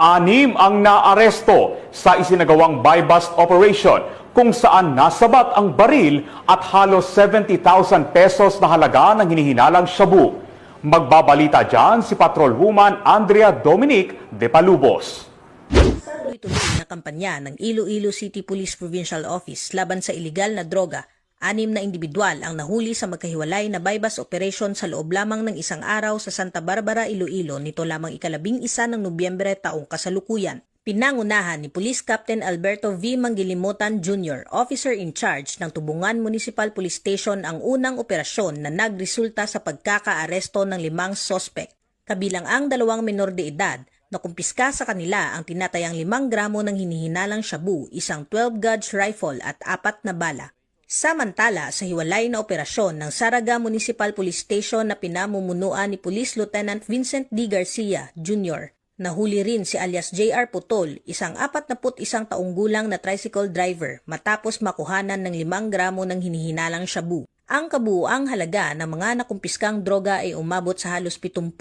Anim ang naaresto sa isinagawang buy-bust operation kung saan nasabat ang baril at halos 70,000 pesos na halaga ng hinihinalang shabu. Magbabalita dyan si Patrolwoman Andrea Dominic de Palubos. Tuloy-tuloy na kampanya ng Iloilo City Police Provincial Office laban sa iligal na droga. 6 na individual ang nahuli sa magkahiwalay na buy-bust operation sa loob lamang ng isang araw sa Santa Barbara, Iloilo nito lamang 11 ng Nobyembre taong kasalukuyan. Pinangunahan ni Police Captain Alberto V. Mangilimutan Jr., Officer in Charge ng Tubungan Municipal Police Station ang unang operasyon na nagresulta sa pagkakaaresto ng 5 sospek, kabilang ang 2 menor de edad na kumpiska sa kanila ang tinatayang 5 gramo ng hinihinalang shabu, isang 12-gauge rifle at 4 na bala. Samantala, sa hiwalay na operasyon ng Saraga Municipal Police Station na pinamumunuan ni Police Lieutenant Vincent D. Garcia Jr., nahuli rin si alias J.R. Putol, isang 41 taong gulang na tricycle driver matapos makuhanan ng 5 gramo ng hinihinalang shabu. Ang kabuuang halaga ng mga nakumpiskang droga ay umabot sa halos 70,000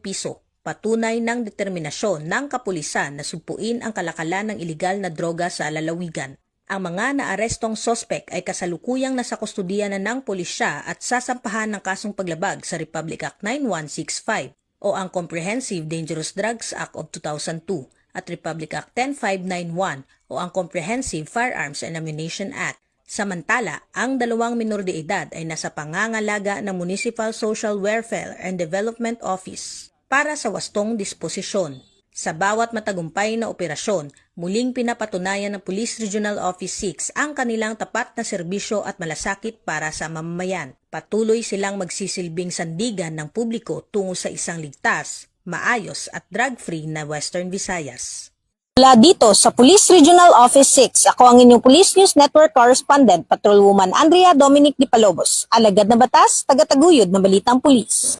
piso. Patunay ng determinasyon ng kapulisan na sugpuin ang kalakalan ng iligal na droga sa lalawigan. Ang mga naarestong sospek ay kasalukuyang nasa kustudiya na ng pulisya at sasampahan ng kasong paglabag sa Republic Act 9165 o ang Comprehensive Dangerous Drugs Act of 2002 at Republic Act 10591 o ang Comprehensive Firearms and Ammunition Act. Samantala, ang 2 menor de edad ay nasa pangangalaga ng Municipal Social Welfare and Development Office para sa wastong disposisyon. Sa bawat matagumpay na operasyon, muling pinapatunayan ng Police Regional Office 6 ang kanilang tapat na serbisyo at malasakit para sa mamamayan. Patuloy silang magsisilbing sandigan ng publiko tungo sa isang ligtas, maayos at drug-free na Western Visayas. Mula dito sa Police Regional Office 6, ako ang inyong Police News Network Correspondent, Patrolwoman Andrea Dominic de Palubos. Alagad na batas, tagataguyod ng balitang pulis.